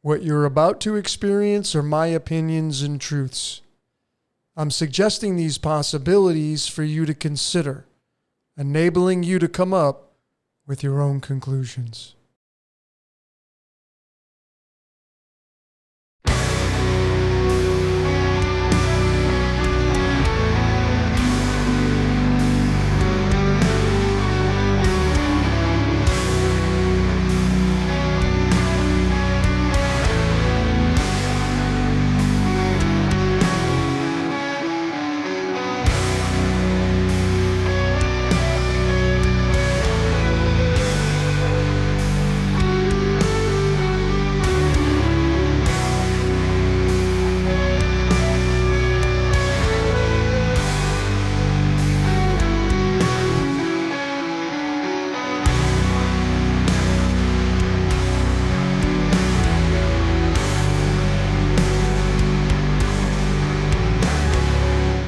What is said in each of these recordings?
What you're about to experience are my opinions and truths. I'm suggesting these possibilities for you to consider, enabling you to come up with your own conclusions.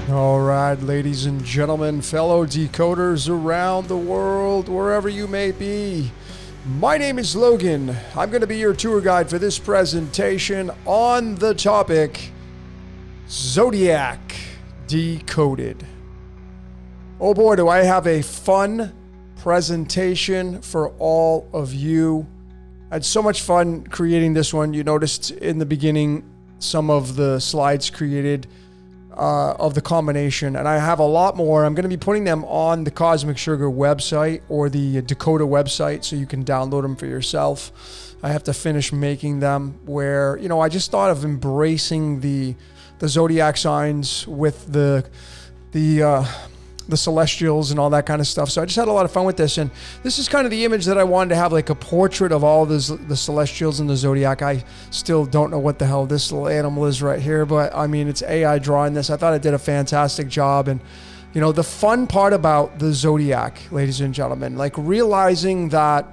All right, ladies and gentlemen, fellow decoders around the world, wherever you may be. My name is Logan. I'm going to be your tour guide for this presentation on the topic Zodiac Decoded. Oh boy, do I have a fun presentation for all of you. I had so much fun creating this one. You noticed in the beginning some of the slides created of the combination, and I have a lot more. I'm going to be putting them on the Cosmic Sugar website or the Dakota website so you can download them for yourself. I have to finish making them where, you know, I just thought of embracing the zodiac signs with the celestials and all that kind of stuff. So I just had a lot of fun with this, and this is kind of the image that I wanted to have, like a portrait of all the celestials and the zodiac. I still don't know what the hell this little animal is right here, but I mean, it's AI drawing this. I thought it did a fantastic job. And you know, the fun part about the zodiac, ladies and gentlemen, like realizing that,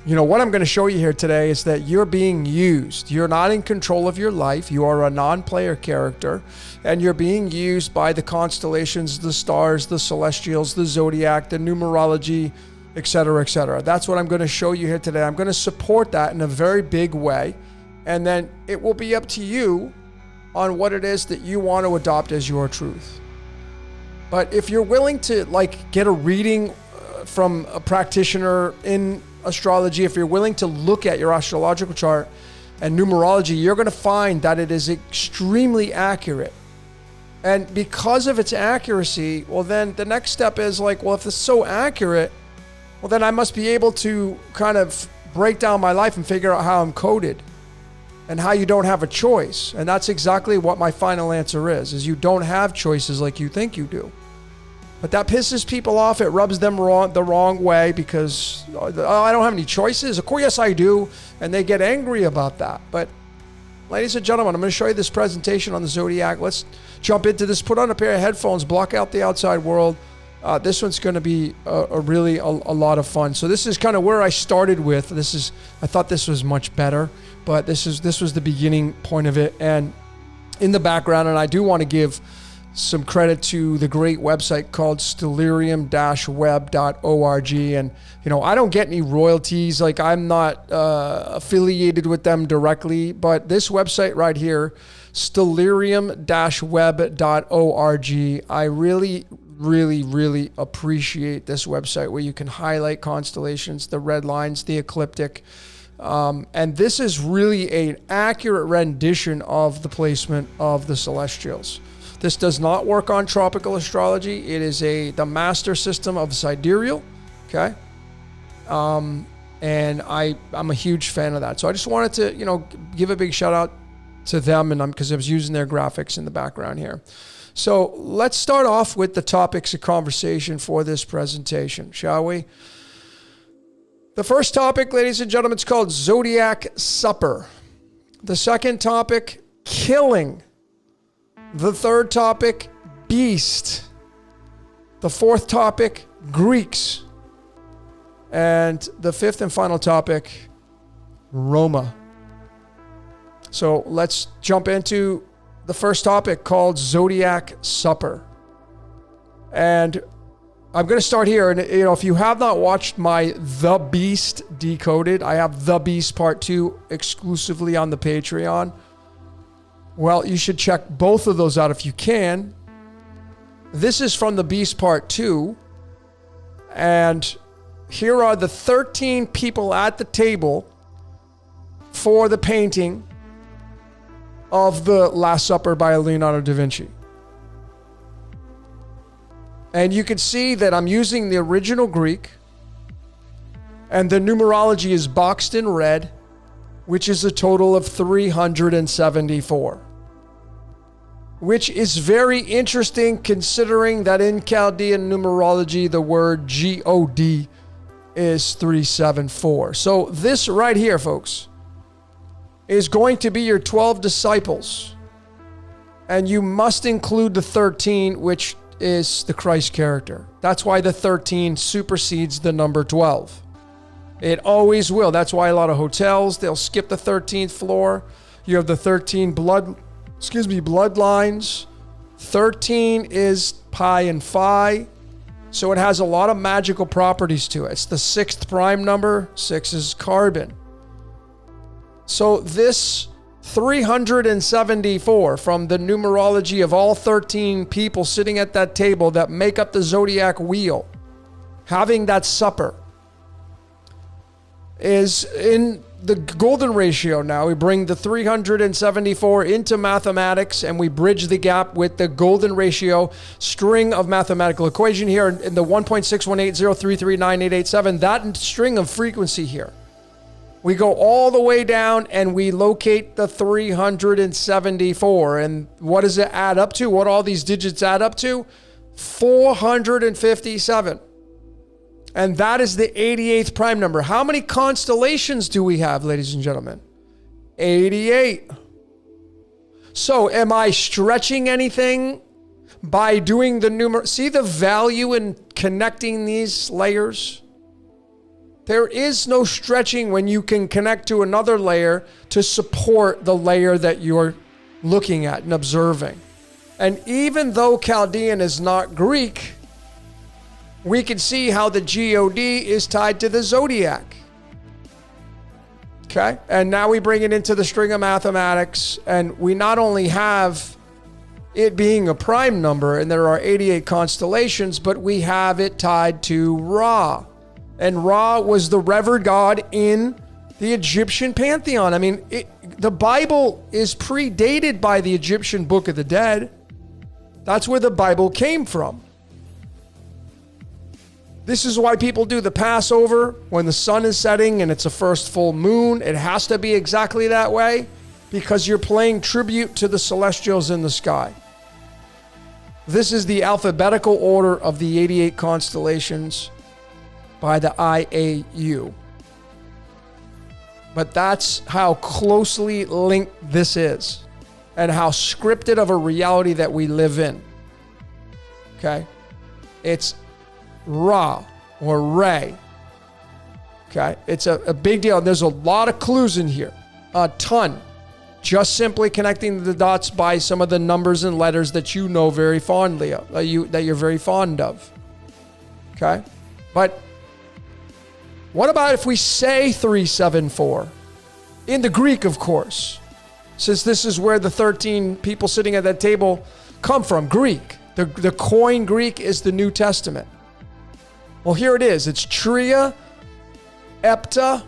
you know, what I'm going to show you here today is that you're being used. You're not in control of your life. You are a non-player character, and you're being used by the constellations, the stars, the celestials, the zodiac, the numerology, etc., etc. That's what I'm going to show you here today. I'm going to support that in a very big way, and then it will be up to you on what it is that you want to adopt as your truth. But if you're willing to like get a reading from a practitioner in astrology, if you're willing to look at your astrological chart and numerology, you're going to find that it is extremely accurate. And because of its accuracy, well, then the next step is like, well, if it's so accurate, well, then I must be able to kind of break down my life and figure out how I'm coded and how you don't have a choice. And that's exactly what my final answer is you don't have choices like you think you do. But that pisses people off. It rubs them the wrong way because I don't have any choices. Of course, yes, I do. And they get angry about that. But ladies and gentlemen, I'm going to show you this presentation on the Zodiac. Let's jump into this. Put on a pair of headphones, block out the outside world. This one's going to be really a lot of fun. So this is kind of where I started with. I thought this was much better, but this was the beginning point of it. And in the background, and I do want to give some credit to the great website called stellarium-web.org. And, you know, I don't get any royalties. Like, I'm not affiliated with them directly, but this website right here, stellarium-web.org, I really, really, really appreciate this website where you can highlight constellations, the red lines, the ecliptic. And this is really an accurate rendition of the placement of the celestials. This does not work on tropical astrology. It is the master system of sidereal, okay? And I'm a huge fan of that. So I just wanted to, you know, give a big shout out to them, and because I was using their graphics in the background here. So let's start off with the topics of conversation for this presentation, shall we? The first topic, ladies and gentlemen, it's called Zodiac Supper. The second topic, killing. The third topic, beast. The fourth topic, Greeks. And the fifth and final topic, Roma. So let's jump into the first topic called Zodiac Supper. And I'm going to start here. And, if you have not watched my The Beast Decoded, I have The Beast Part 2 exclusively on the Patreon. Well, you should check both of those out if you can. This is from The Beast Part 2. And here are the 13 people at the table for the painting of the Last Supper by Leonardo da Vinci. And you can see that I'm using the original Greek, and the numerology is boxed in red, which is a total of 374. Which is very interesting considering that in Chaldean numerology, the word God is 374. So this right here, folks, is going to be your 12 disciples. And you must include the 13, which is the Christ character. That's why the 13 supersedes the number 12. It always will. That's why a lot of hotels, they'll skip the 13th floor. You have the 13 bloodlines. 13 is pi and phi. So it has a lot of magical properties to it. It's the sixth prime number. 6 is carbon. So this 374 from the numerology of all 13 people sitting at that table that make up the zodiac wheel, having that supper, is in the golden ratio now. We bring the 374 into mathematics and we bridge the gap with the golden ratio string of mathematical equation here in the 1.61803398887, that string of frequency here. We go all the way down and we locate the 374. And what does it add up to? What all these digits add up to? 457. And that is the 88th prime number. How many constellations do we have, ladies and gentlemen? 88. So am I stretching anything by doing the numer? See the value in connecting these layers? There is no stretching when you can connect to another layer to support the layer that you're looking at and observing. And even though Chaldean is not Greek, we can see how the God is tied to the zodiac. Okay? And now we bring it into the string of mathematics, and we not only have it being a prime number, and there are 88 constellations, but we have it tied to Ra. And Ra was the revered god in the Egyptian pantheon. I mean, the Bible is predated by the Egyptian Book of the Dead. That's where the Bible came from. This is why people do the Passover when the sun is setting and it's a first full moon. It has to be exactly that way because you're paying tribute to the celestials in the sky. This is the alphabetical order of the 88 constellations by the IAU. But that's how closely linked this is and how scripted of a reality that we live in. Okay? It's Ra or Ray. Okay? It's a big deal. There's a lot of clues in here. A ton. Just simply connecting the dots by some of the numbers and letters that you know very fondly of, that you're very fond of. Okay? But what about if we say 374? In the Greek, of course. Since this is where the 13 people sitting at that table come from. Greek. The Koine Greek is the New Testament. Well, here it is. It's Tria, Epta,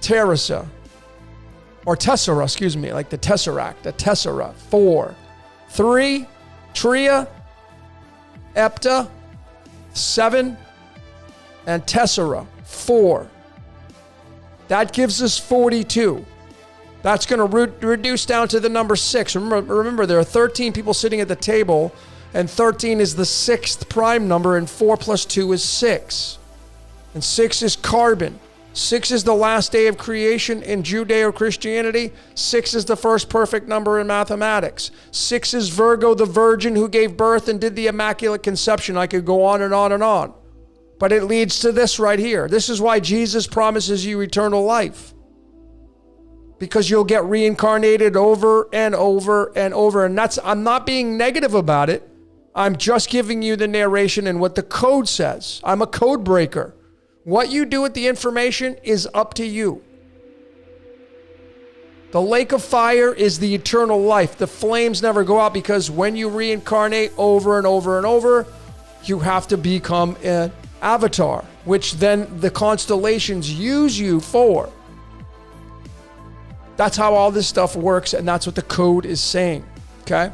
Teresa. Or Tessera, excuse me. Like the Tesseract. The Tessera. 4. 3, Tria, Epta, 7, and Tessera, 4. That gives us 42. That's going to reduce down to the number 6. Remember, there are 13 people sitting at the table, and 13 is the 6th prime number, and 4 plus 2 is 6. And 6 is carbon. 6 is the last day of creation in Judeo-Christianity. 6 is the first perfect number in mathematics. 6 is Virgo, the virgin who gave birth and did the Immaculate Conception. I could go on and on and on. But it leads to this right here. This is why Jesus promises you eternal life. Because you'll get reincarnated over and over and over. And I'm not being negative about it. I'm just giving you the narration and what the code says. I'm a code breaker. What you do with the information is up to you. The lake of fire is the eternal life. The flames never go out because when you reincarnate over and over and over, you have to become an avatar, which then the constellations use you for. That's how all this stuff works, and that's what the code is saying, okay?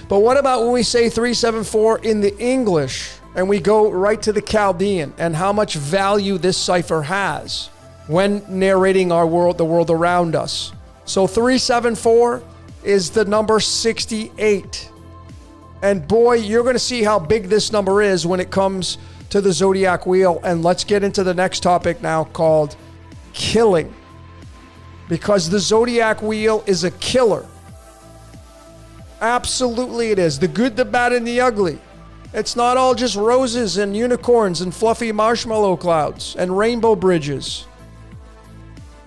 But what about when we say 374 in the English? And we go right to the Chaldean and how much value this cipher has when narrating our world, the world around us. So 374 is the number 68. And boy, you're going to see how big this number is when it comes to the zodiac wheel. And let's get into the next topic now called killing. Because the zodiac wheel is a killer. Absolutely it is. The good, the bad, and the ugly. It's not all just roses and unicorns and fluffy marshmallow clouds and rainbow bridges.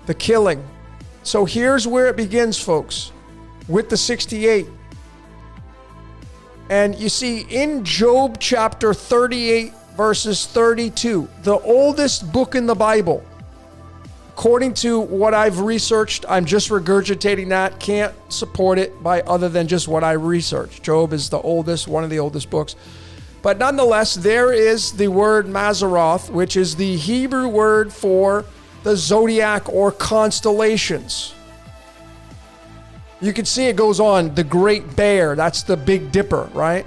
The killing. So here's where it begins, folks, with the 68. And you see, in Job chapter 38, verses 32, the oldest book in the Bible, according to what I've researched, I'm just regurgitating that, can't support it by other than just what I researched. Job is the oldest, one of the oldest books. But nonetheless, there is the word Mazzaroth, which is the Hebrew word for the zodiac or constellations. You can see it goes on, the Great Bear, that's the Big Dipper, right?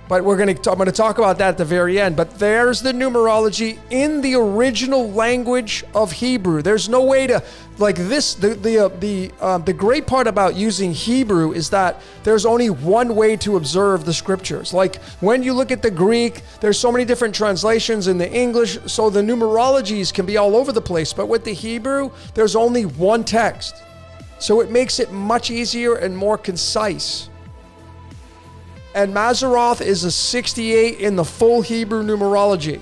But I'm going to talk about that at the very end. But there's the numerology in the original language of Hebrew. There's no way to, like this, the great part about using Hebrew is that there's only one way to observe the scriptures. Like when you look at the Greek, there's so many different translations in the English, so the numerologies can be all over the place. But with the Hebrew, there's only one text. So it makes it much easier and more concise. And Mazzaroth is a 68 in the full Hebrew numerology.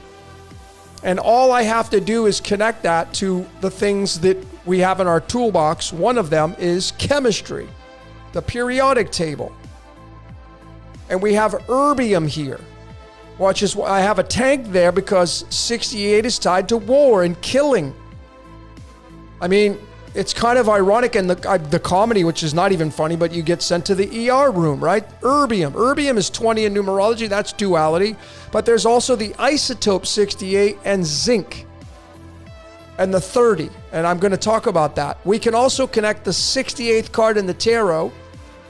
And all I have to do is connect that to the things that we have in our toolbox. One of them is chemistry, the periodic table. And we have erbium here. Watch this. I have a tank there because 68 is tied to war and killing. I mean, it's kind of ironic in the comedy, which is not even funny, but you get sent to the ER room, right? Erbium. Erbium is 20 in numerology. That's duality. But there's also the isotope 68 and zinc and the 30. And I'm going to talk about that. We can also connect the 68th card in the tarot,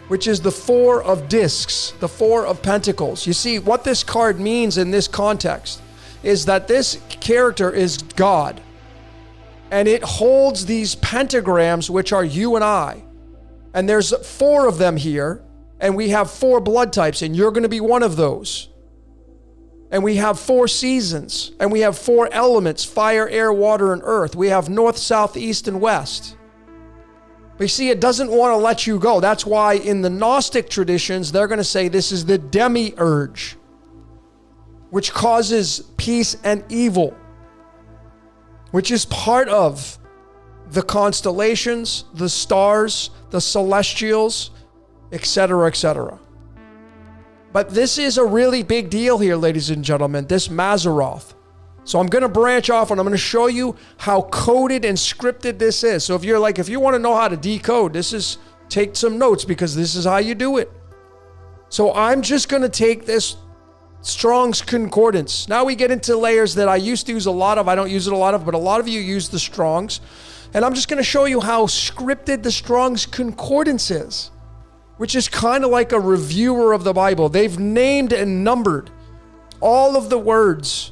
which is the 4 of discs, the 4 of pentacles. You see, what this card means in this context is that this character is God. And it holds these pentagrams, which are you and I. And there's 4 of them here. And we have 4 blood types. And you're going to be one of those. And we have 4 seasons. And we have 4 elements: fire, air, water, and earth. We have north, south, east, and west. But you see, it doesn't want to let you go. That's why in the Gnostic traditions, they're going to say this is the demiurge, which causes peace and evil, which is part of the constellations, the stars, the celestials, etc., etc. But this is a really big deal here, ladies and gentlemen, this Mazzaroth. So I'm going to branch off and I'm going to show you how coded and scripted this is. So if you want to know how to decode, take some notes because this is how you do it. So I'm just going to take this Strong's Concordance. Now we get into layers that I used to use a lot of. I don't use it a lot of, but a lot of you use the Strong's. And I'm just going to show you how scripted the Strong's Concordance is, which is kind of like a reviewer of the Bible. They've named and numbered all of the words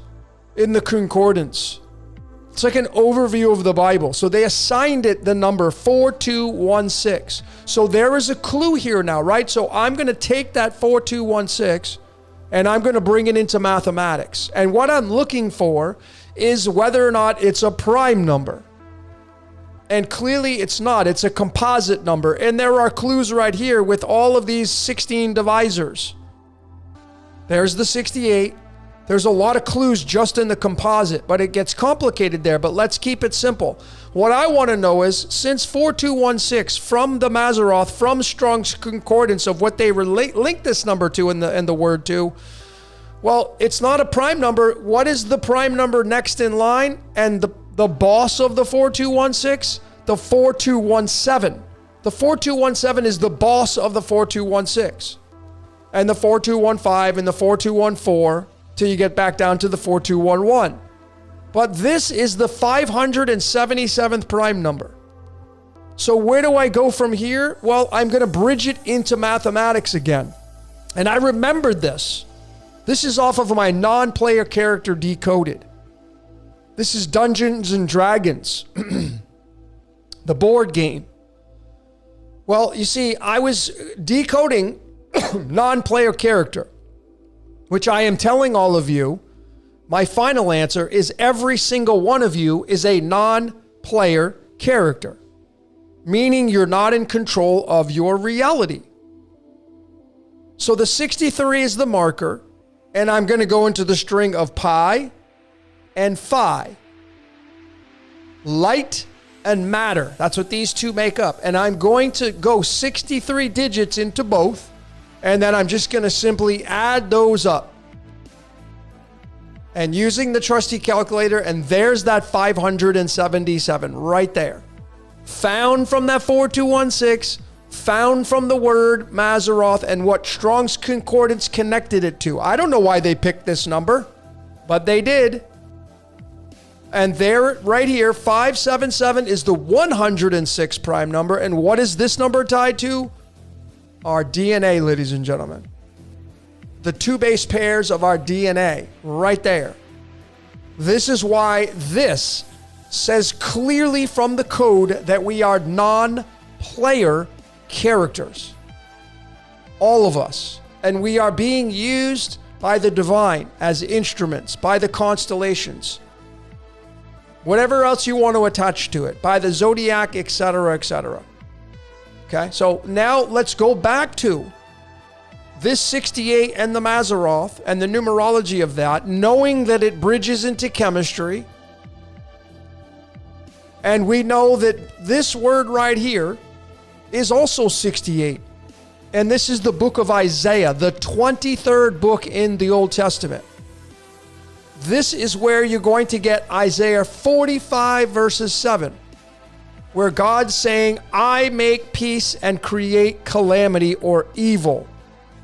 in the Concordance. It's like an overview of the Bible. So they assigned it the number 4216. So there is a clue here now, right? So I'm going to take that 4216 and I'm going to bring it into mathematics. And what I'm looking for is whether or not it's a prime number. And clearly it's not. It's a composite number. And there are clues right here with all of these 16 divisors. There's the 68. There's a lot of clues just in the composite, but it gets complicated there. But let's keep it simple. What I want to know is, since 4216 from the Mazzaroth, from Strong's Concordance of what they link this number to and the word to, well, it's not a prime number. What is the prime number next in line? And the boss of the 4216? The 4217. The 4217 is the boss of the 4216. And the 4215 and the 4214 till you get back down to the 4211. But this is the 577th prime number. So where do I go from here? Well, I'm going to bridge it into mathematics again. And I remembered this. This is off of my non-player character Decoded. This is Dungeons and Dragons, the board game. Well, you see, I was decoding non-player character, which I am telling all of you, my final answer is every single one of you is a non-player character, meaning you're not in control of your reality. So the 63 is the marker, and I'm going to go into the string of pi and phi. Light and matter. That's what these two make up. And I'm going to go 63 digits into both, and then I'm just going to simply add those up. And using the trusty calculator, and there's that 577 right there. Found from that 4216, found from the word Mazzaroth and what Strong's Concordance connected it to. I don't know why they picked this number, but they did. And there, right here, 577 is the 106 prime number. And what is this number tied to? Our DNA, ladies and gentlemen. The two base pairs of our DNA, right there. This is why this says clearly from the code that we are non-player characters. All of us. And we are being used by the divine as instruments, by the constellations. Whatever else you want to attach to it, by the Zodiac, etc., etc. Okay, so now let's go back to this 68 and the Mazzaroth and the numerology of that, knowing that it bridges into chemistry. And we know that this word right here is also 68. And this is the book of Isaiah, the 23rd book in the Old Testament. This is where you're going to get Isaiah 45 verses 7, where God's saying, I make peace and create calamity or evil.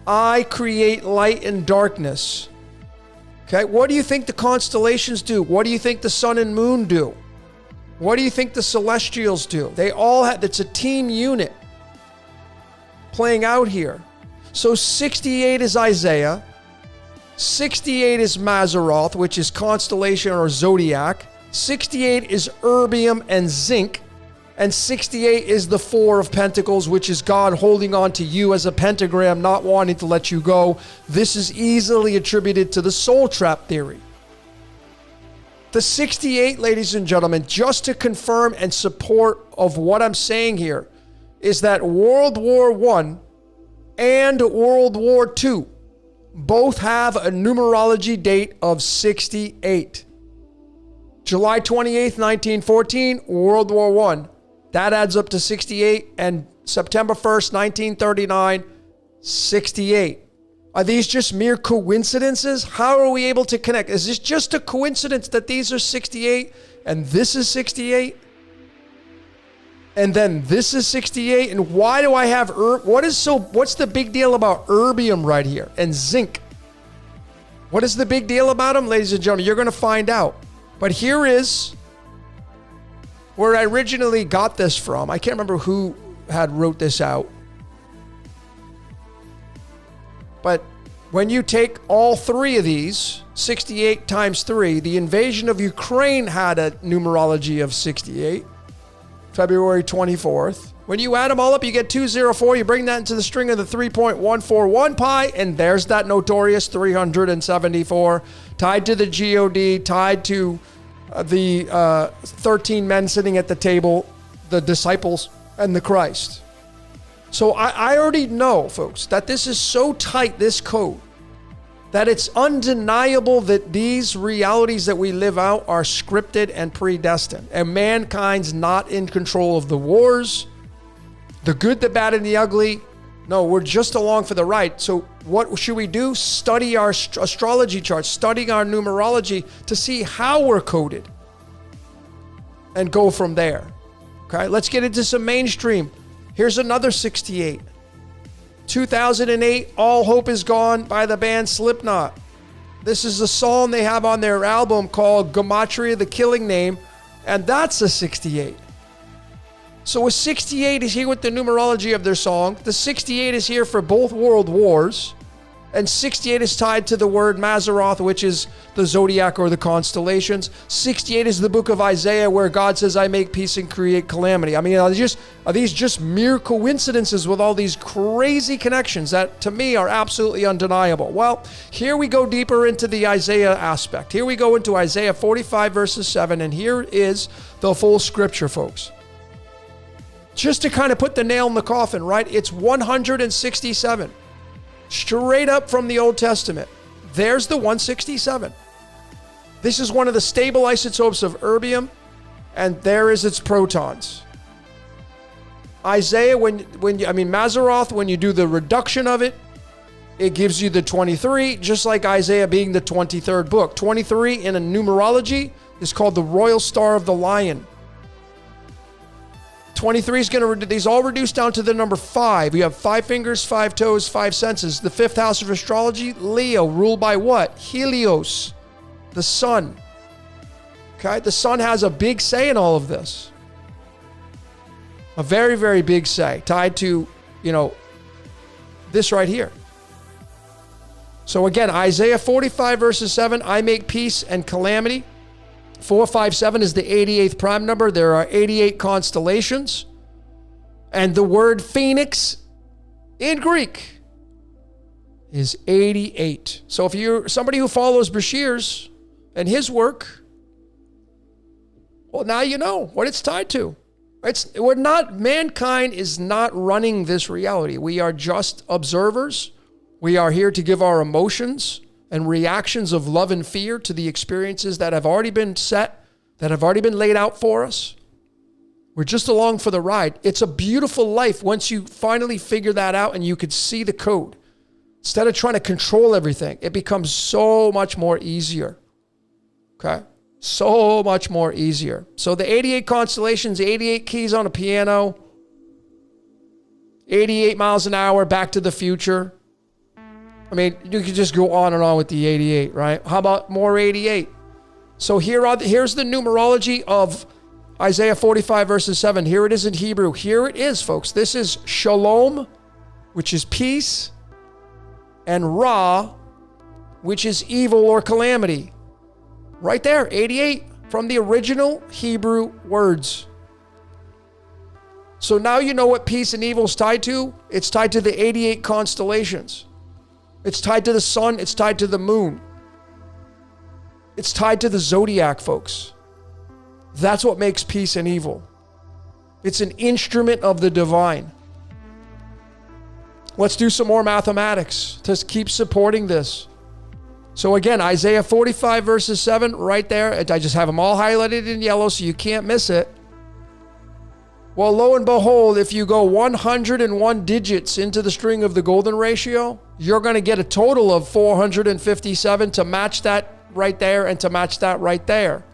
I create light and darkness. Okay, what do you think the constellations do? What do you think the sun and moon do? What do you think the celestials do? They all have, it's a team unit playing out here. So 68 is Isaiah. 68 is Mazzaroth, which is constellation or zodiac. 68 is erbium and zinc. And 68 is the Four of Pentacles, which is God holding on to you as a pentagram, not wanting to let you go. This is easily attributed to the soul trap theory. The 68, ladies and gentlemen, just to confirm and support of what I'm saying here, is that World War I and World War II both have a numerology date of 68. July 28th, 1914, World War I. That adds up to 68. And September 1st, 1939, 68. Are these just mere coincidences? How are we able to connect? Is this just a coincidence that these are 68 and this is 68? And then this is 68. And why do I have what's the big deal about erbium right here and zinc? What is the big deal about them, ladies and gentlemen? You're going to find out. But here is where I originally got this from. I can't remember who had wrote this out. But when you take all three of these, 68 times 3, the invasion of Ukraine had a numerology of 68. February 24th. When you add them all up, you get 204. You bring that into the string of the 3.141 pi, and there's that notorious 374 tied to the GOD, tied to the 13 men sitting at the table, the disciples, and the Christ. So I already know, folks, that this is so tight, this code, that it's undeniable that these realities that we live out are scripted and predestined. And mankind's not in control of the wars, the good, the bad, and the ugly. No, we're just along for the ride. So what should we do? Study our astrology charts, study our numerology to see how we're coded and go from there. Okay, let's get into some mainstream. Here's another 68. 2008, All Hope Is Gone by the band Slipknot. This is a song they have on their album called Gematria, the Killing Name, and that's a 68. So a 68 is here with the numerology of their song. The 68 is here for both world wars. And 68 is tied to the word Mazzaroth, which is the zodiac or the constellations. 68 is the book of Isaiah where God says, I make peace and create calamity. I mean, are these just mere coincidences with all these crazy connections that to me are absolutely undeniable? Well, here we go deeper into the Isaiah aspect. Here we go into Isaiah 45 verses 7, and here is the full scripture, folks. Just to kind of put the nail in the coffin, right? It's 167. Straight up from the Old Testament. There's the 167. This is one of the stable isotopes of erbium, and there is its protons. Isaiah, Mazzaroth, when you do the reduction of it, it gives you the 23, just like Isaiah being the 23rd book. 23 in a numerology is called the Royal Star of the Lion. 23 is going to, these all reduce down to the number 5. You have 5 fingers, 5 toes, 5 senses. The 5th house of astrology, Leo, ruled by what? Helios, the sun. Okay, the sun has a big say in all of this. A very, very big say, tied to, this right here. So again, Isaiah 45 verses 7, I make peace and calamity. 457 is the 88th prime number. There are 88 constellations. And the word phoenix in Greek is 88. So if you're somebody who follows Bashir's and his work, well, now you know what it's tied to. Mankind is not running this reality. We are just observers. We are here to give our emotions and reactions of love and fear to the experiences that have already been set, that have already been laid out for us. We're just along for the ride. It's a beautiful life once you finally figure that out and you could see the code. Instead of trying to control everything, it becomes so much more easier. Okay? So much more easier. So the 88 constellations, 88 keys on a piano, 88 miles an hour, Back to the Future. I mean, you could just go on and on with the 88, right? How about more 88? So here's the numerology of Isaiah 45 verses 7. Here it is in Hebrew. Here it is, folks. This is Shalom, which is peace, and Ra, which is evil or calamity. Right there, 88 from the original Hebrew words. So now you know what peace and evil is tied to. It's tied to the 88 constellations. It's tied to the sun. It's tied to the moon. It's tied to the zodiac, folks. That's what makes peace and evil. It's an instrument of the divine. Let's do some more mathematics to keep supporting this. So again, Isaiah 45 verses 7, right there. I just have them all highlighted in yellow so you can't miss it. Well, lo and behold, if you go 101 digits into the string of the golden ratio, you're going to get a total of 457 to match that right there and to match that right there.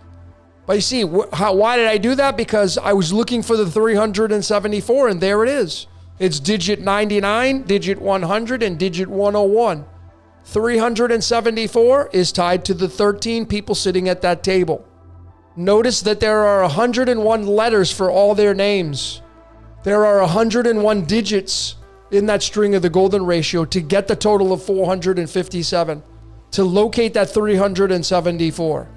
But you see, why did I do that? Because I was looking for the 374, and there it is. It's digit 99, digit 100, and digit 101. 374 is tied to the 13 people sitting at that table. Notice that there are 101 letters for all their names. There are 101 digits in that string of the golden ratio to get the total of 457, to locate that 374.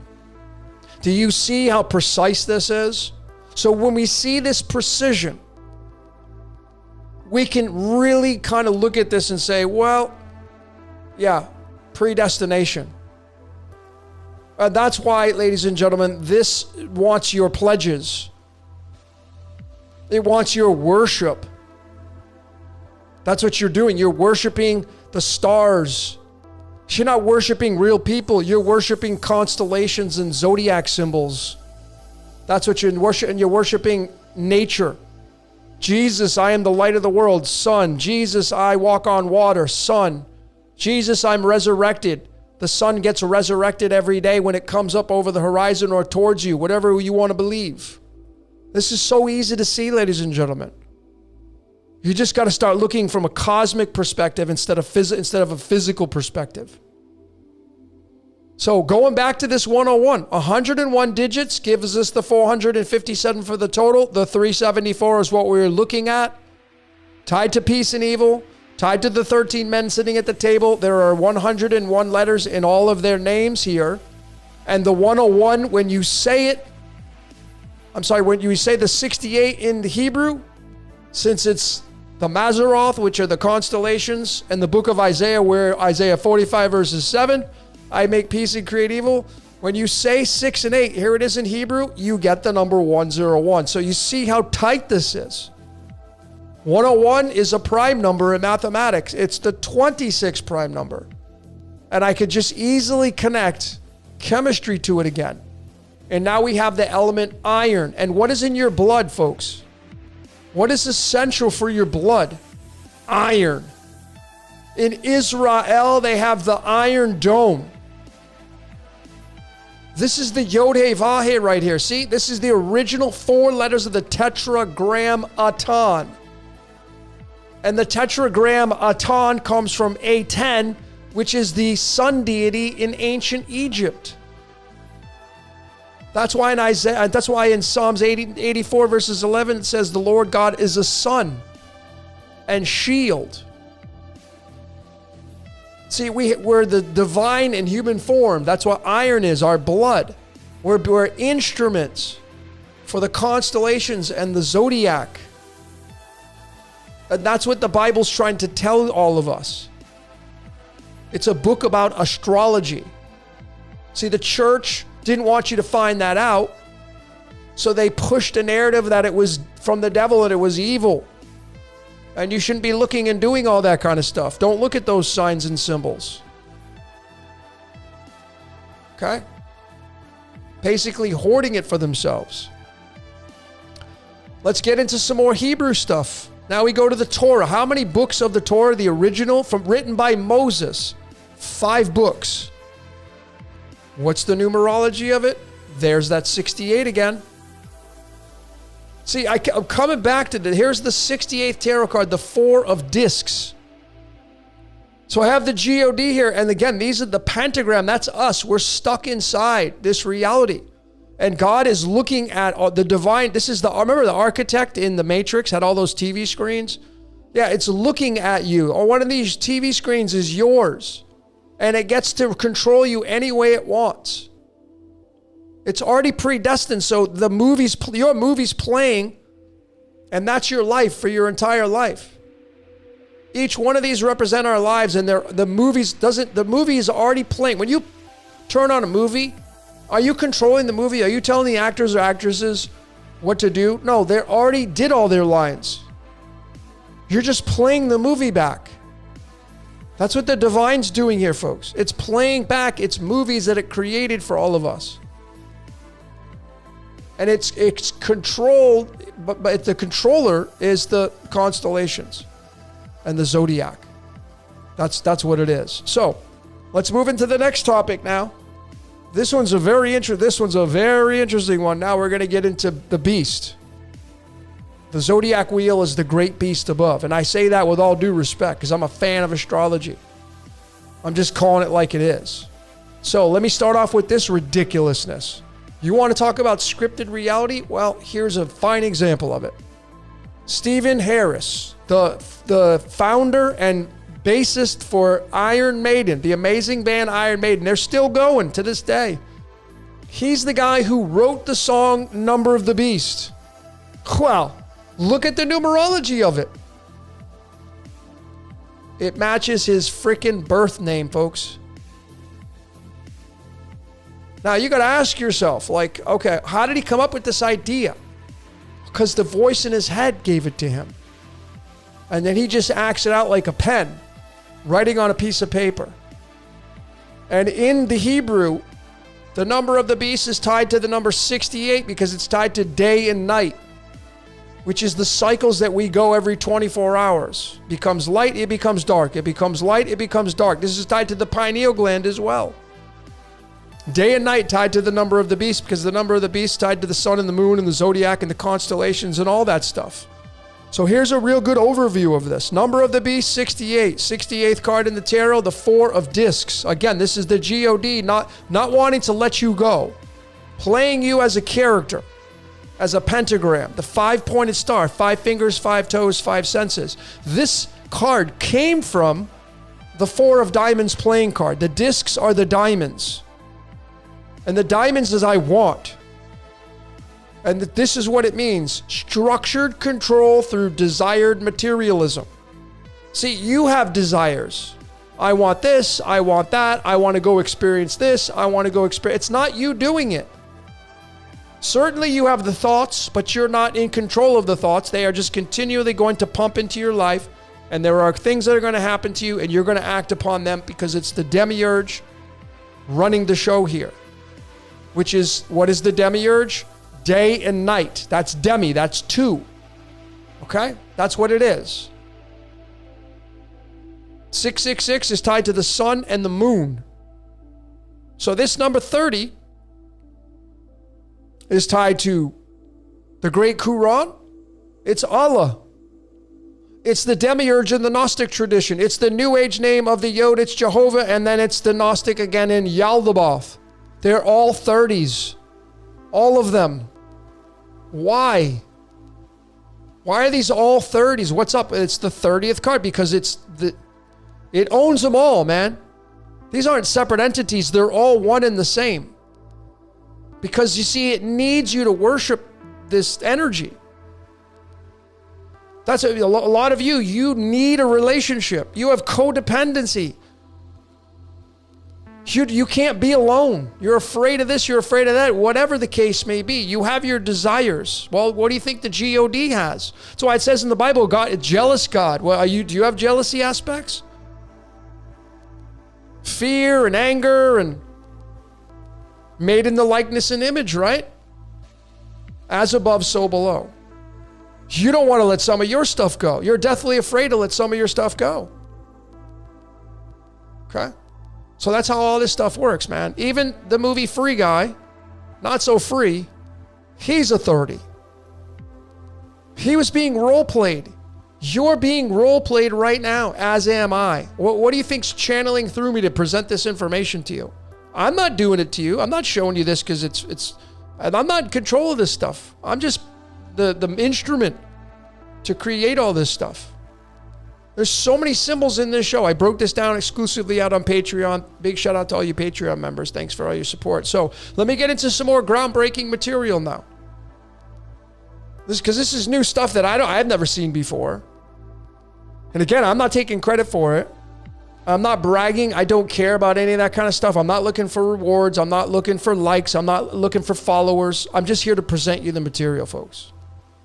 Do you see how precise this is? So when we see this precision, we can really kind of look at this and say, well, yeah, predestination. That's why, ladies and gentlemen, this wants your pledges. It wants your worship. That's what you're doing. You're worshiping the stars. You're not worshiping real people. You're worshiping constellations and zodiac symbols. That's what you're worshiping. And you're worshiping nature. Jesus, I am the light of the world. Sun. Jesus, I walk on water. Sun. Jesus, I'm resurrected. The sun gets resurrected every day when it comes up over the horizon or towards you, whatever you want to believe. This is so easy to see, ladies and gentlemen. You just got to start looking from a cosmic perspective instead of a physical perspective. So going back to this 101, 101 digits gives us the 457 for the total. The 374 is what we're looking at. Tied to peace and evil. Tied to the 13 men sitting at the table. There are 101 letters in all of their names here. And the 101, when you say it, when you say the 68 in the Hebrew, since it's the Mazaroth, which are the constellations, and the book of Isaiah, where Isaiah 45 verses 7, I make peace and create evil. When you say 6 and 8, here it is in Hebrew, you get the number 101. So you see how tight this is. 101 is a prime number in mathematics. It's the 26th prime number. And I could just easily connect chemistry to it again. And now we have the element iron. And what is in your blood, folks? What is essential for your blood? Iron. In Israel, they have the Iron Dome. This is the Yod-Heh-Vah-Heh right here. See, this is the original 4 letters of the tetragram Atan. And the tetragram Atan comes from Aten, which is the sun deity in ancient Egypt. That's why in Psalms 84 verses 11 it says the Lord God is a sun and shield. See, we're the divine in human form. That's what iron is, our blood. We're instruments for the constellations and the zodiac. And that's what the Bible's trying to tell all of us. It's a book about astrology. See, the church didn't want you to find that out, so they pushed a narrative that it was from the devil and it was evil. And you shouldn't be looking and doing all that kind of stuff. Don't look at those signs and symbols. Okay? Basically hoarding it for themselves. Let's get into some more Hebrew stuff. Now we go to the Torah. How many books of the Torah, the original, written by Moses? 5 books. What's the numerology of it? There's that 68 again. See, I'm coming back to here's the 68th tarot card, the 4 of discs. So I have the God here, and again, these are the pentagram. That's us. We're stuck inside this reality. And God is looking at the divine. This is remember the architect in the Matrix had all those TV screens? Yeah, it's looking at you. Or one of these TV screens is yours. And it gets to control you any way it wants. It's already predestined. So your movie's playing, and that's your life for your entire life. Each one of these represent our lives, and the movie is already playing. When you turn on a movie, are you controlling the movie? Are you telling the actors or actresses what to do? No, they already did all their lines. You're just playing the movie back. That's what the divine's doing here, folks. It's playing back its movies that it created for all of us. And it's controlled, but the controller is the constellations and the zodiac. That's what it is. So let's move into the next topic now. This one's a very interesting one. Now we're going to get into the beast. The zodiac wheel is the great beast above. And I say that with all due respect because I'm a fan of astrology. I'm just calling it like it is. So let me start off with this ridiculousness. You want to talk about scripted reality? Well, here's a fine example of it. Stephen Harris, the founder and bassist for Iron Maiden, the amazing band Iron Maiden. They're still going to this day. He's the guy who wrote the song Number of the Beast. Well, look at the numerology of it. It matches his freaking birth name, folks. Now you got to ask yourself, like, okay, how did he come up with this idea? Because the voice in his head gave it to him. And then he just acts it out like a pen, writing on a piece of paper. And in the Hebrew, the number of the beast is tied to the number 68 because it's tied to day and night, which is the cycles that we go every 24 hours. Becomes light, it becomes dark. It becomes light, it becomes dark. This is tied to the pineal gland as well. Day and night tied to the number of the beast because the number of the beast tied to the sun and the moon and the zodiac and the constellations and all that stuff. So here's a real good overview of this. Number of the beast, 68. 68th card in the tarot, the 4 of discs. Again, this is the God, not wanting to let you go. Playing you as a character, as a pentagram. The 5-pointed star, 5 fingers, 5 toes, 5 senses. This card came from the 4 of diamonds playing card. The discs are the diamonds. And the diamonds is I want. And this is what it means. Structured control through desired materialism. See, you have desires. I want this. I want that. I want to go experience this. I want to go experience. It's not you doing it. Certainly you have the thoughts, but you're not in control of the thoughts. They are just continually going to pump into your life. And there are things that are going to happen to you and you're going to act upon them because it's the demiurge running the show here. Which is, what is the demiurge? Day and night. That's demi, that's 2. Okay? That's what it is. 666 is tied to the sun and the moon. So this number 30 is tied to the great Quran. It's Allah. It's the demiurge in the Gnostic tradition. It's the New Age name of the Yod. It's Jehovah. And then it's the Gnostic again in Yaldabaoth. They're all 30s. All of them. Why? Why are these all 30s? What's up? It's the 30th card because it owns them all, man. These aren't separate entities. They're all one and the same. Because you see, it needs you to worship this energy. That's a lot of you need a relationship. You have codependency. You can't be alone. You're afraid of this, you're afraid of that, whatever the case may be. You have your desires. Well, what do you think the God has? That's why it says in the Bible, God, a jealous God. Well, do you have jealousy aspects? Fear and anger and made in the likeness and image, right? As above, so below. You don't want to let some of your stuff go. You're deathly afraid to let some of your stuff go. Okay? So that's how all this stuff works, man. Even the movie Free Guy, not so free, he's a 30. He was being role-played. You're being role-played right now, as am I. What do you think's channeling through me to present this information to you? I'm not doing it to you. I'm not showing you this because I'm not in control of this stuff. I'm just the instrument to create all this stuff. There's so many symbols in this show. I broke this down exclusively out on Patreon. Big shout out to all you Patreon members. Thanks for all your support. So let me get into some more groundbreaking material now. Because this is new stuff that I've never seen before. And again, I'm not taking credit for it. I'm not bragging. I don't care about any of that kind of stuff. I'm not looking for rewards. I'm not looking for likes. I'm not looking for followers. I'm just here to present you the material, folks.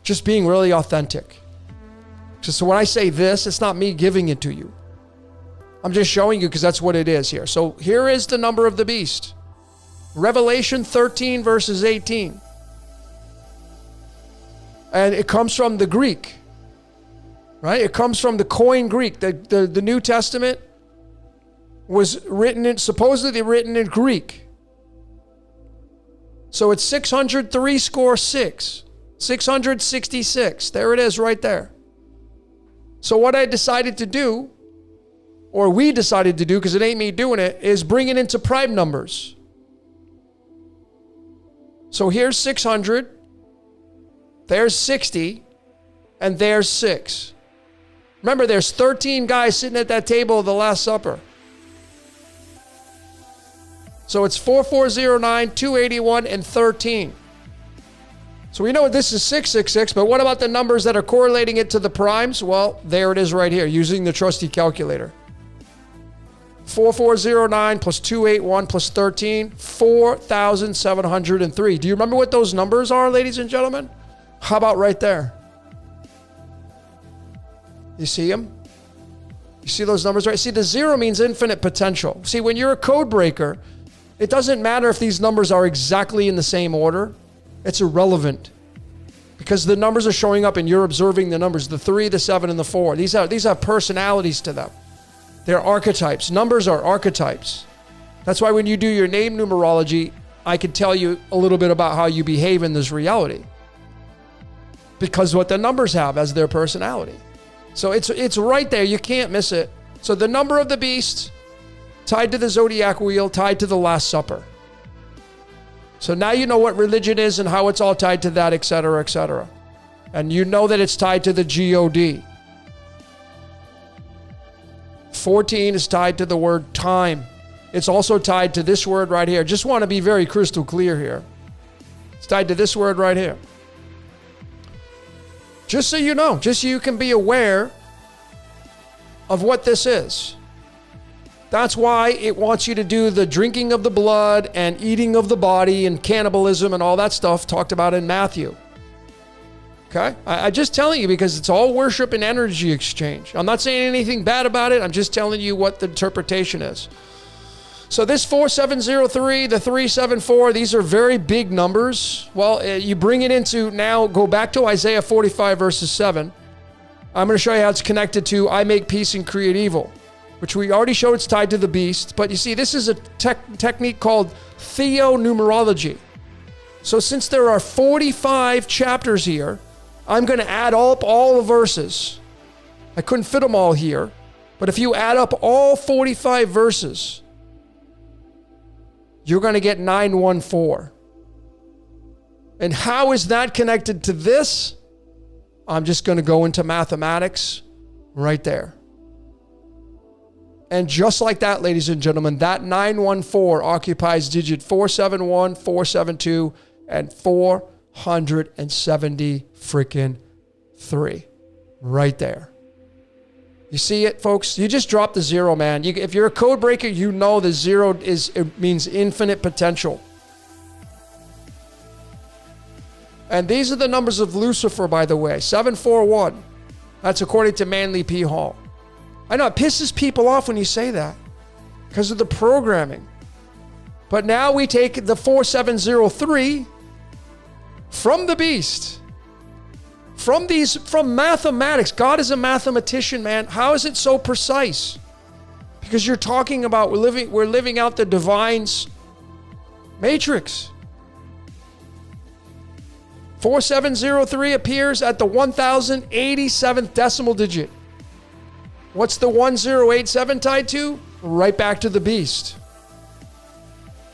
Just being really authentic. So when I say this, it's not me giving it to you. I'm just showing you because that's what it is here. So here is the number of the beast. Revelation 13 verses 18. And it comes from the Greek. Right? It comes from the Koine Greek. The New Testament was supposedly written in Greek. So it's 603 score 6. 666. There it is right there. So what I decided to do, or we decided to do, because it ain't me doing it, is bring it into prime numbers. So here's 600, there's 60, and there's 6. Remember, there's 13 guys sitting at that table of the Last Supper. So it's 4409, 281, and 13. So we know this is 666, but what about the numbers that are correlating it to the primes? Well, there it is right here, using the trusty calculator. 4409 plus 281 plus 13, 4,703. Do you remember what those numbers are, ladies and gentlemen? How about right there? You see them? You see those numbers right? See, the 0 means infinite potential. See, when you're a code breaker, it doesn't matter if these numbers are exactly in the same order. It's irrelevant because the numbers are showing up and you're observing the numbers, the 3, the 7, and the 4. These have personalities to them. They're archetypes. Numbers are archetypes. That's why when you do your name numerology, I can tell you a little bit about how you behave in this reality because what the numbers have as their personality. So it's right there. You can't miss it. So the number of the beast tied to the zodiac wheel, tied to the Last Supper. So now you know what religion is and how it's all tied to that, et cetera, et cetera. And you know that it's tied to the God. 14 is tied to the word time. It's also tied to this word right here. Just want to be very crystal clear here. It's tied to this word right here. Just so you know, just so you can be aware of what this is. That's why it wants you to do the drinking of the blood and eating of the body and cannibalism and all that stuff talked about in Matthew. Okay? I'm just telling you because it's all worship and energy exchange. I'm not saying anything bad about it. I'm just telling you what the interpretation is. So this 4703, the 374, these are very big numbers. Well, you bring it into now, go back to Isaiah 45 verses 7. I'm going to show you how it's connected to I make peace and create evil, which we already showed it's tied to the beast. But you see, this is a technique called theonumerology. So since there are 45 chapters here, I'm going to add up all the verses. I couldn't fit them all here. But if you add up all 45 verses, you're going to get 914. And how is that connected to this? I'm just going to go into mathematics right there. And just like that, ladies and gentlemen, that 914 occupies digit 471, 472, and 470 freaking 3. Right there. You see it, folks? You just drop the 0, man. If you're a code breaker, you know the 0 means infinite potential. And these are the numbers of Lucifer, by the way. 741. That's according to Manly P. Hall. I know it pisses people off when you say that because of the programming. But now we take the 4703 from the beast. From mathematics. God is a mathematician, man. How is it so precise? Because you're talking about we're living out the divine's matrix. 4703 appears at the 1087th decimal digit. What's the 1087 tied to? Right back to the beast.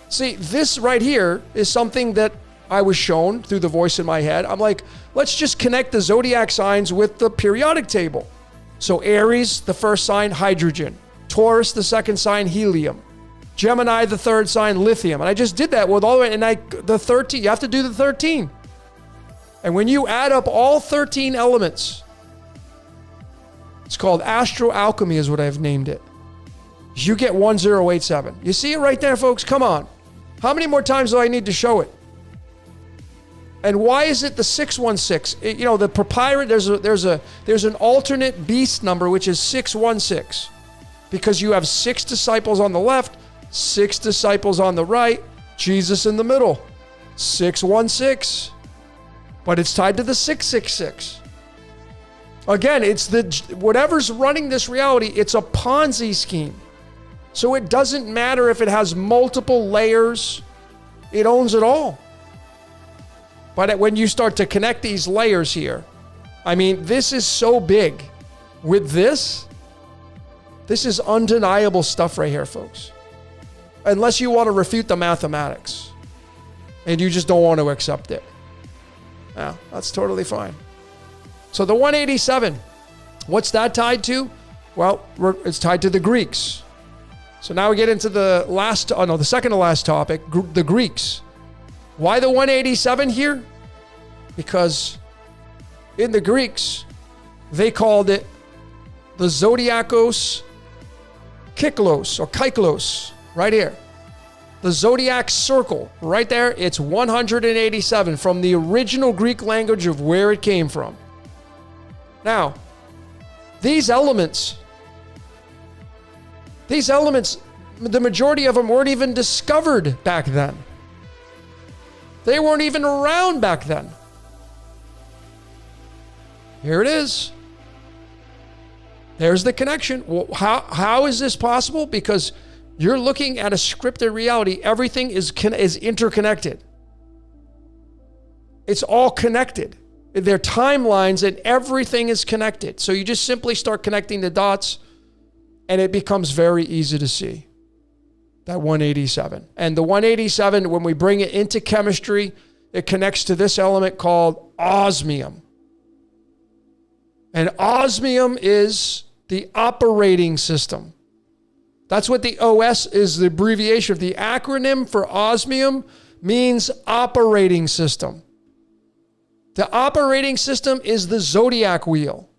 See, this right here is something that I was shown through the voice in my head. I'm like, let's just connect the zodiac signs with the periodic table. So Aries, the first sign, hydrogen. Taurus, the second sign, helium. Gemini, the third sign, lithium. And I just did that with all of it. And the 13, you have to do the 13. And when you add up all 13 elements, it's called astroalchemy is what I've named it. You get 1087. You see it right there, folks? Come on. How many more times do I need to show it? And why is it the 616? The papyrus, there's an alternate beast number, which is 616. Because you have 6 disciples on the left, 6 disciples on the right, Jesus in the middle. 616. But it's tied to the 666. Again, it's whatever's running this reality, it's a Ponzi scheme. So it doesn't matter if it has multiple layers, it owns it all. But when you start to connect these layers here, I mean, this is so big. With this is undeniable stuff right here, folks. Unless you want to refute the mathematics and you just don't want to accept it. Yeah, that's totally fine. So the 187, what's that tied to? Well, it's tied to the Greeks. So now we get into the second to last topic, the Greeks. Why the 187 here? Because in the Greeks, they called it the Zodiacos Kyklos or Kyklos, right here. The zodiac circle, right there, it's 187 from the original Greek language of where it came from. Now, these elements, the majority of them weren't even discovered back then. They weren't even around back then. Here it is. There's the connection. Well, how is this possible? Because you're looking at a scripted reality. Everything is interconnected. It's all connected. They're timelines and everything is connected. So you just simply start connecting the dots and it becomes very easy to see. That 187. And the 187, when we bring it into chemistry, it connects to this element called osmium. And osmium is the operating system. That's what the OS is, the abbreviation of the acronym for osmium means operating system. The operating system is the zodiac wheel.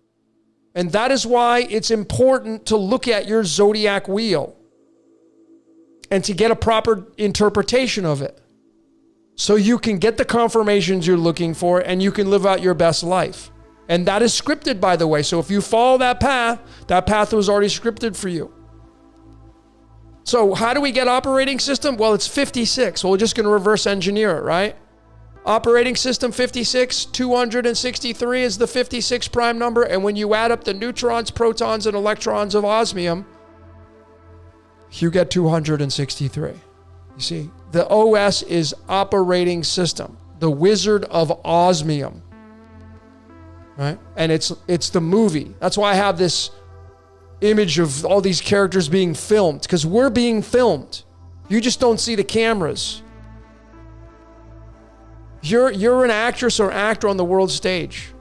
And that is why it's important to look at your zodiac wheel and to get a proper interpretation of it. So you can get the confirmations you're looking for and you can live out your best life. And that is scripted, by the way. So if you follow that path was already scripted for you. So how do we get operating system? Well, it's 56. Well, we're just going to reverse engineer it, right? Operating system 56, 263 is the 56 prime number. And when you add up the neutrons, protons, and electrons of osmium, you get 263. You see, the OS is operating system, the Wizard of Osmium. Right? And it's the movie. That's why I have this image of all these characters being filmed, because we're being filmed. You just don't see the cameras. You're an actress or actor on the world stage.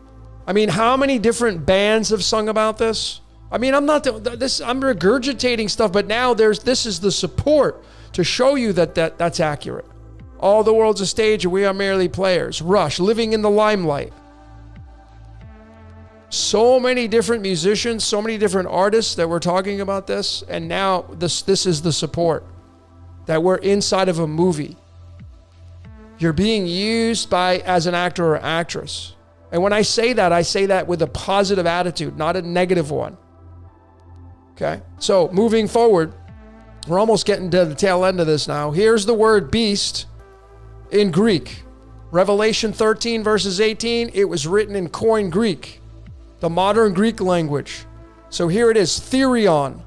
I mean, how many different bands have sung about this? I mean, I'm regurgitating stuff, but now this is the support to show you that's accurate. All the world's a stage and we are merely players. Rush, Living in the Limelight. So many different musicians, so many different artists that were talking about this, and now this is the support that we're inside of a movie. You're being used as an actor or actress. And when I say that with a positive attitude, not a negative one. Okay? So moving forward, we're almost getting to the tail end of this now. Here's the word beast in Greek. Revelation 13 verses 18, it was written in Koine Greek, the modern Greek language. So here it is, Therion.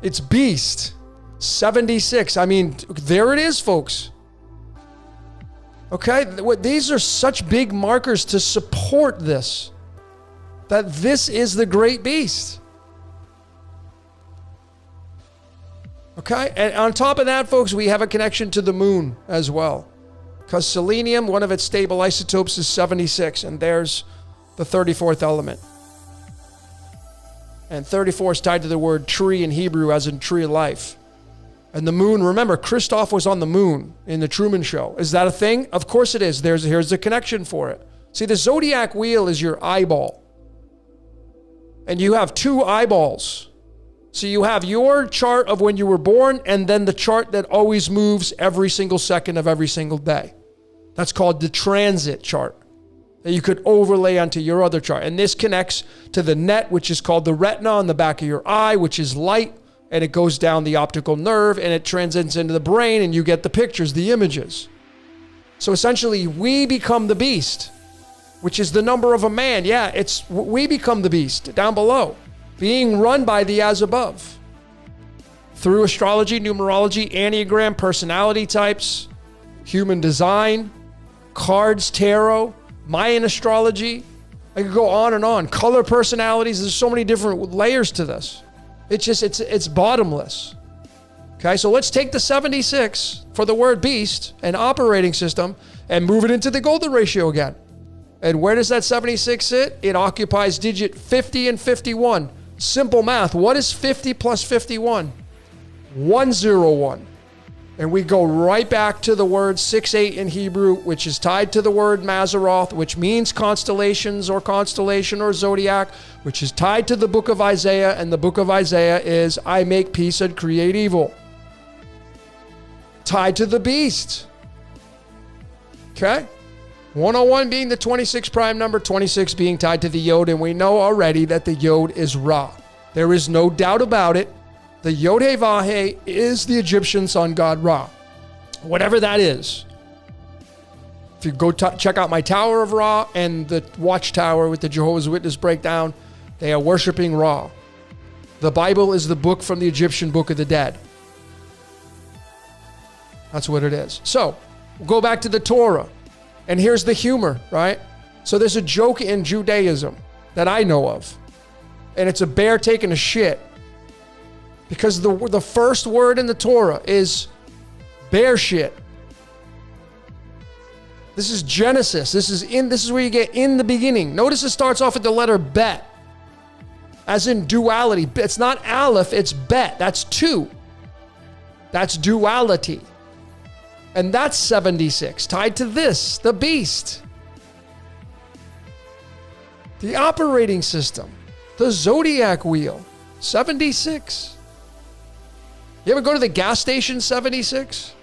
It's beast. 76. I mean, there it is, folks. Okay? These are such big markers to support this, that this is the great beast. Okay? And on top of that, folks, we have a connection to the moon as well. Because selenium, one of its stable isotopes is 76, and there's the 34th element. And 34 is tied to the word tree in Hebrew, as in tree of life. And the moon, remember, Christoph was on the moon in the Truman Show. Is that a thing? Of course it is. Here's the connection for it. See, the zodiac wheel is your eyeball. And you have two eyeballs. So you have your chart of when you were born, and then the chart that always moves every single second of every single day. That's called the transit chart that you could overlay onto your other chart. And this connects to the net, which is called the retina on the back of your eye, which is light, and it goes down the optical nerve and it transcends into the brain, and you get the pictures, the images. So essentially, we become the beast, which is the number of a man. Yeah, we become the beast down below, being run by the as above. Through astrology, numerology, enneagram, personality types, human design, cards, tarot, Mayan astrology. I could go on and on. Color personalities. There's so many different layers to this. It's bottomless. Okay, so let's take the 76 for the word beast and operating system and move it into the golden ratio again. And where does that 76 sit? It occupies digit 50 and 51. Simple math. What is 50 plus 51? 101. And we go right back to the word 6-8 in Hebrew, which is tied to the word Mazzaroth, which means constellations or constellation or zodiac, which is tied to the book of Isaiah. And the book of Isaiah is, I make peace and create evil. Tied to the beast. Okay? 101 being the 26 prime number, 26 being tied to the Yod. And we know already that the Yod is Ra. There is no doubt about it. The Yod-Heh-Vah-Heh is the Egyptian sun god Ra. Whatever that is. If you go check out my Tower of Ra and the Watchtower with the Jehovah's Witness breakdown, they are worshiping Ra. The Bible is the book from the Egyptian Book of the Dead. That's what it is. So, we'll go back to the Torah. And here's the humor, right? So there's a joke in Judaism that I know of. And it's a bear taking a shit. Because the first word in the Torah is bear shit. This is Genesis. This is where you get in the beginning. Notice it starts off with the letter bet. As in duality. It's not aleph, it's bet. That's two. That's duality. And that's 76. Tied to this, the beast. The operating system. The zodiac wheel. 76. You ever go to the gas station 76?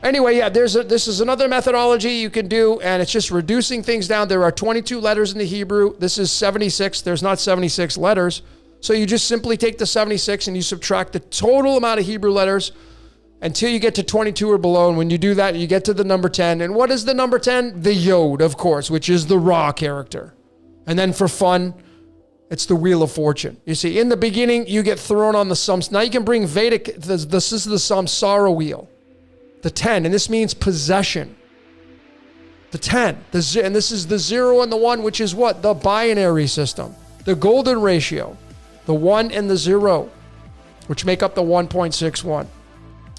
Anyway, yeah, this is another methodology you can do, and it's just reducing things down. There are 22 letters in the Hebrew. This is 76. There's not 76 letters. So you just simply take the 76 and you subtract the total amount of Hebrew letters until you get to 22 or below. And when you do that, you get to the number 10. And what is the number 10? The Yod, of course, which is the Ra character. And then for fun, it's the Wheel of Fortune. You see, in the beginning, you get thrown on the sums. Now you can bring Vedic, this is the Samsara wheel. The 10, and this means possession. The 10, and this is the 0 and the 1, which is what? The binary system. The golden ratio. The 1 and the 0, which make up the 1.61.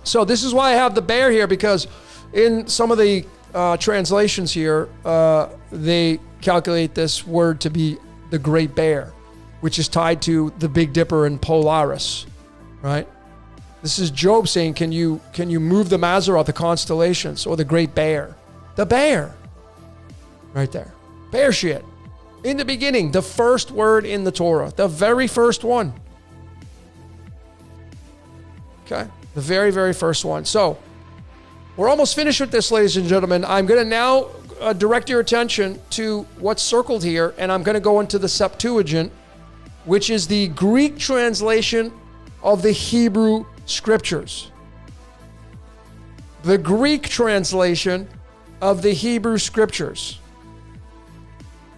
So this is why I have the bear here, because in some of the translations here, they calculate this word to be the Great Bear, which is tied to the Big Dipper and Polaris, right? This is Job saying, can you move the Mazzaroth, the constellations, or the Great Bear? The bear. Right there. Bear shit. In the beginning, the first word in the Torah. The very first one. Okay? The very, very first one. So, we're almost finished with this, ladies and gentlemen. I'm going to now direct your attention to what's circled here, and I'm going to go into the Septuagint, which is the Greek translation of the Hebrew Scriptures. The Greek translation of the Hebrew Scriptures.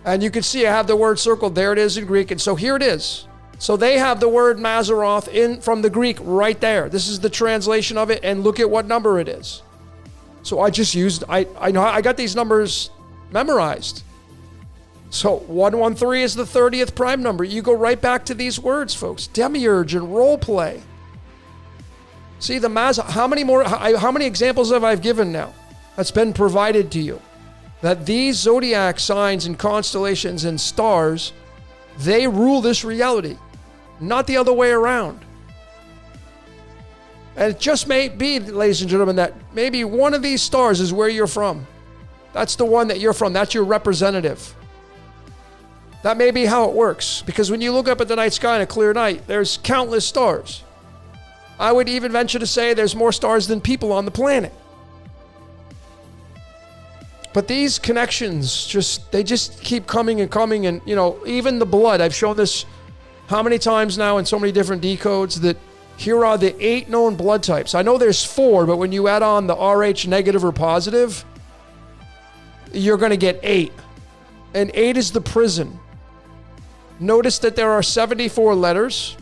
And you can see I have the word circled. There it is in Greek. And so here it is. So they have the word Mazzaroth in from the Greek right there. This is the translation of it. And look at what number it is. So I just used, I know I got these numbers memorized. So 113 is the 30th prime number. You go right back to these words, folks. Demiurge and role play. See the how many examples have I given now? That's been provided to you. That these zodiac signs and constellations and stars, they rule this reality, not the other way around. And it just may be, ladies and gentlemen, that maybe one of these stars is where you're from. That's the one that you're from. That's your representative. That may be how it works. Because when you look up at the night sky on a clear night, there's countless stars. I would even venture to say there's more stars than people on the planet. But these connections, they just keep coming and coming. And, even the blood, I've shown this how many times now in so many different decodes that here are the 8 known blood types. I know there's 4, but when you add on the Rh negative or positive, you're going to get 8. And 8 is the prison. Notice that there are 74 letters,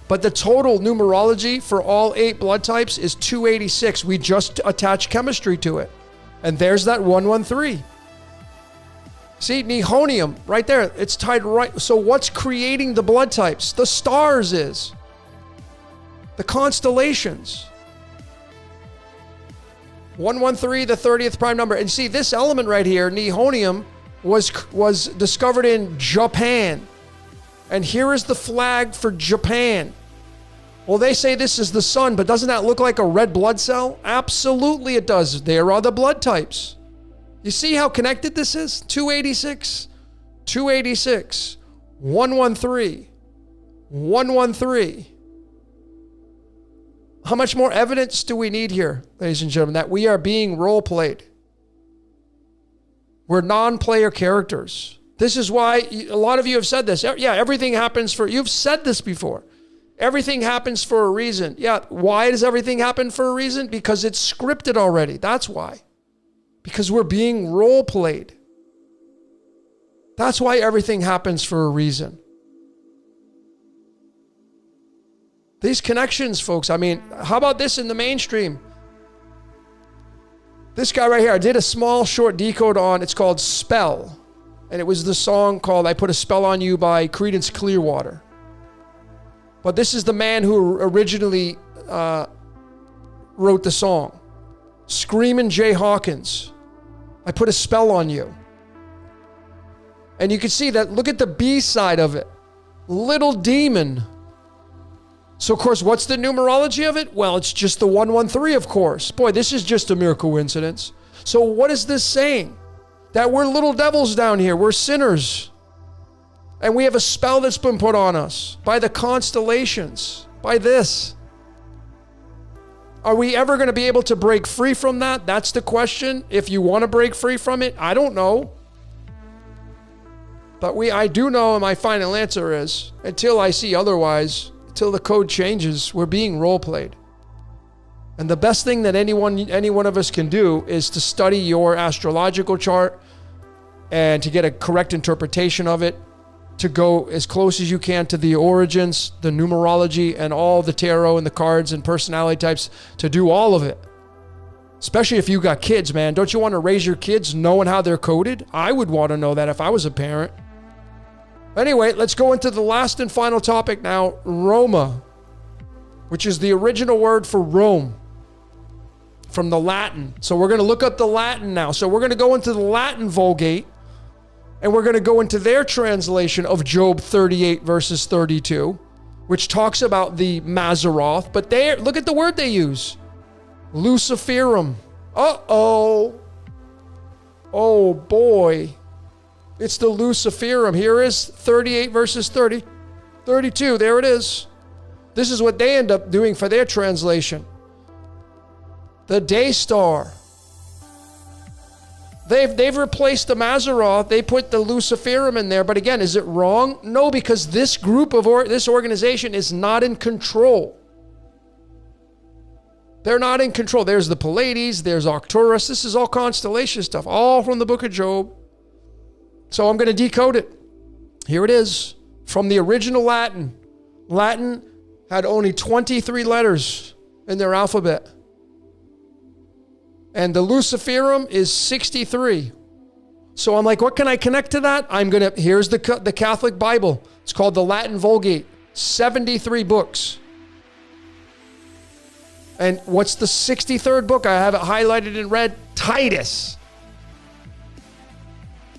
but the total numerology for all 8 blood types is 286. We just attach chemistry to it. And there's that 113. See, Nihonium, right there. It's tied right. So what's creating the blood types? The stars is. The constellations. 113, the 30th prime number. And see, this element right here, Nihonium, was discovered in Japan. And here is the flag for Japan. Well, they say this is the sun, but doesn't that look like a red blood cell? Absolutely it does. There are the blood types. You see how connected this is? 286, 286, 113, 113. How much more evidence do we need here, ladies and gentlemen, that we are being role played? We're non-player characters. This is why a lot of you have said this. Yeah, everything happens for, you've said this before. Everything happens for a reason. Yeah, why does everything happen for a reason? Because it's scripted already. That's why. Because we're being role played. That's why everything happens for a reason. These connections, folks, I mean, how about this in the mainstream? This guy right here, I did a small short decode on, it's called Spell. And it was the song called I Put a Spell on You by Creedence Clearwater. But this is the man who originally wrote the song. Screamin' Jay Hawkins. I put a spell on you. And you can see that, look at the B side of it. Little Demon. So, of course, what's the numerology of it? Well, it's just the 113, of course. Boy, this is just a mere coincidence. So what is this saying? That we're little devils down here. We're sinners. And we have a spell that's been put on us by the constellations, by this. Are we ever going to be able to break free from that? That's the question. If you want to break free from it, I don't know. But I do know, and my final answer is, until I see otherwise, until the code changes, we're being role played. And the best thing that any one of us can do is to study your astrological chart and to get a correct interpretation of it, to go as close as you can to the origins, the numerology, and all the tarot and the cards and personality types, to do all of it. Especially if you got kids, man. Don't you want to raise your kids knowing how they're coded? I would want to know that if I was a parent. Anyway, let's go into the last and final topic now, Roma, which is the original word for Rome from the Latin. So we're going to look up the Latin now. So we're going to go into the Latin Vulgate, and we're going to go into their translation of Job 38 verses 32, which talks about the Mazzaroth. But look at the word they use. Luciferum. Uh-oh. Oh, boy. It's the Luciferum. Here is 38 verses 32. There it is. This is what they end up doing for their translation. The day star. They've replaced the Mazzaroth. They put the Luciferum in there. But again, is it wrong? No, because this group of this organization is not in control. They're not in control. There's the Pleiades. There's Arcturus. This is all constellation stuff, all from the book of Job. So I'm going to decode it. Here it is. From the original Latin. Latin had only 23 letters in their alphabet. And the Luciferum is 63. So I'm like, what can I connect to that? Here's the Catholic Bible. It's called the Latin Vulgate. 73 books. And what's the 63rd book? I have it highlighted in red. Titus.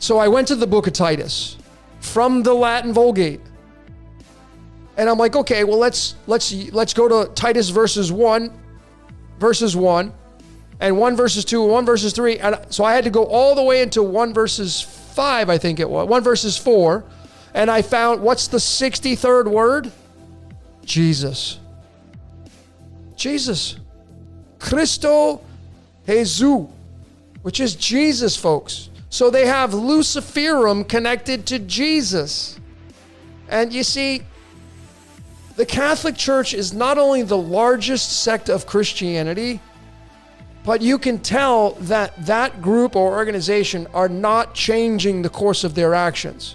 So I went to the book of Titus from the Latin Vulgate. And I'm like, okay, well, let's go to Titus verses 1, and 1 verses 2, and 1 verses 3. And so I had to go all the way into 1 verses 5, I think it was, 1 verses 4. And I found, what's the 63rd word? Jesus. Jesus. Christo Jesus, which is Jesus, folks. So they have Luciferum connected to Jesus. And you see, the Catholic Church is not only the largest sect of Christianity, but you can tell that that group or organization are not changing the course of their actions.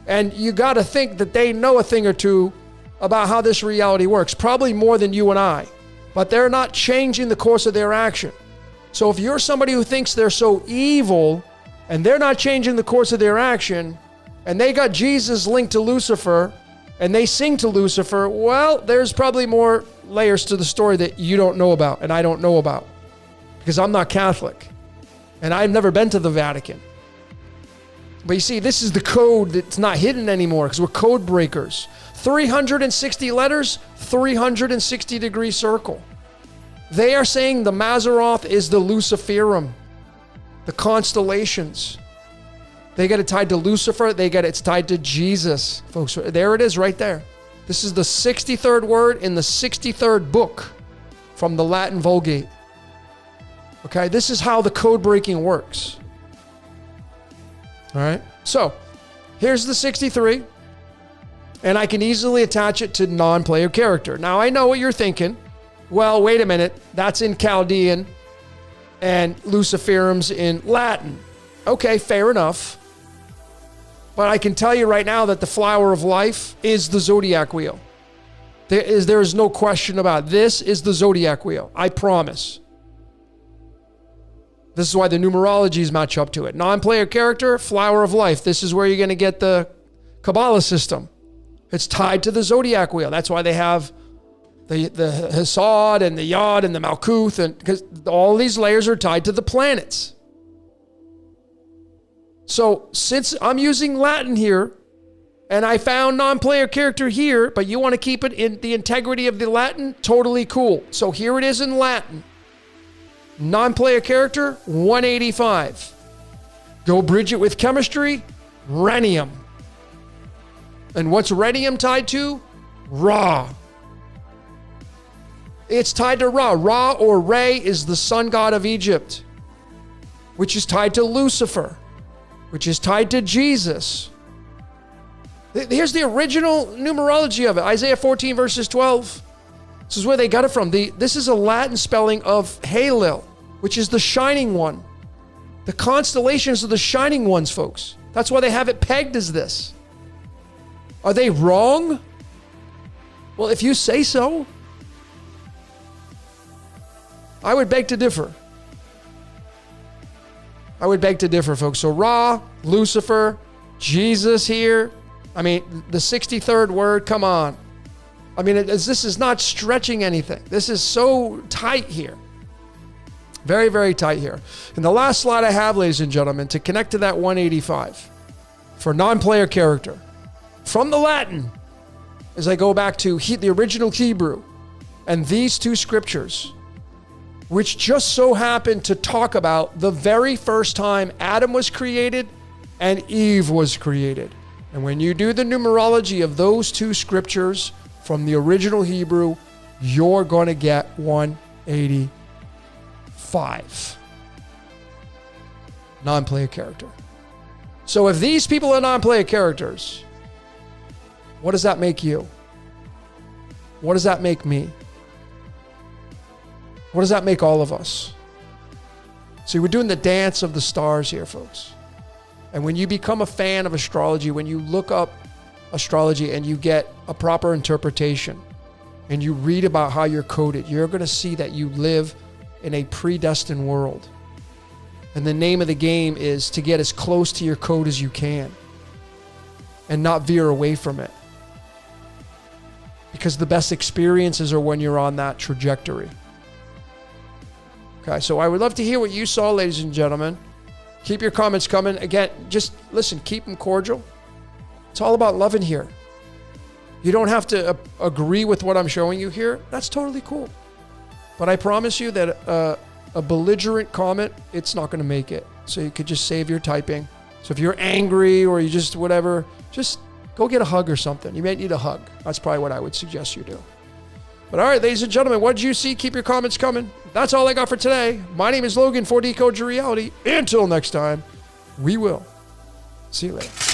And you got to think that they know a thing or two about how this reality works, probably more than you and I. But they're not changing the course of their action. So if you're somebody who thinks they're so evil and they're not changing the course of their action, and they got Jesus linked to Lucifer, and they sing to Lucifer, well, there's probably more layers to the story that you don't know about and I don't know about, because I'm not Catholic and I've never been to the Vatican. But you see, this is the code that's not hidden anymore because we're code breakers. 360 letters, 360-degree circle. They are saying the Mazzaroth is the Luciferum, the constellations. They got it tied to Lucifer. It's tied to Jesus, folks. There it is right there. This is the 63rd word in the 63rd book from the Latin Vulgate. Okay, this is how the code breaking works. All right, so here's the 63, and I can easily attach it to non-player character. Now, I know what you're thinking. Well, wait a minute. That's in Chaldean, and Luciferum's in Latin. Okay, fair enough. But I can tell you right now that the flower of life is the zodiac wheel. There is no question about it. This is the zodiac wheel. I promise. This is why the numerologies match up to it. Non-player character, flower of life. This is where you're going to get the Kabbalah system. It's tied to the zodiac wheel. That's why they have the Hesad and the Yod and the Malkuth, and because all these layers are tied to the planets. So since I'm using Latin here, and I found non-player character here, but you want to keep it in the integrity of the Latin, totally cool. So here it is in Latin. Non-player character, 185. Go bridge it with chemistry, rhenium. And what's rhenium tied to? Ra. It's tied to Ra. Ra or Re is the sun god of Egypt, which is tied to Lucifer, which is tied to Jesus. Here's the original numerology of it. Isaiah 14 verses 12. This is where they got it from. This is a Latin spelling of Halil, which is the shining one. The constellations are the shining ones, folks. That's why they have it pegged as this. Are they wrong? Well, if you say so, I would beg to differ. I would beg to differ, folks. So Ra, Lucifer, Jesus here. I mean, the 63rd word, come on. I mean, this is not stretching anything. This is so tight here. Very, very tight here. And the last slide I have, ladies and gentlemen, to connect to that 185 for non-player character from the Latin, as I go back to the original Hebrew and these two scriptures, which just so happen to talk about the very first time Adam was created and Eve was created. And when you do the numerology of those two scriptures from the original Hebrew, you're going to get 185. Non-player character. So if these people are non-player characters, what does that make you? What does that make me? What does that make all of us? See, we're doing the dance of the stars here, folks. And when you become a fan of astrology, when you look up astrology and you get a proper interpretation and you read about how you're coded, you're going to see that you live in a predestined world. And the name of the game is to get as close to your code as you can and not veer away from it. Because the best experiences are when you're on that trajectory. Okay, so I would love to hear what you saw, ladies and gentlemen. Keep your comments coming. Again, just listen, keep them cordial. It's all about loving here. You don't have to agree with what I'm showing you here. That's totally cool. But I promise you that a belligerent comment, it's not going to make it. So you could just save your typing. So if you're angry or you just whatever, just go get a hug or something. You may need a hug. That's probably what I would suggest you do. But all right, ladies and gentlemen, what did you see? Keep your comments coming. That's all I got for today. My name is Logan for Decode Your Reality. Until next time, we will see you later.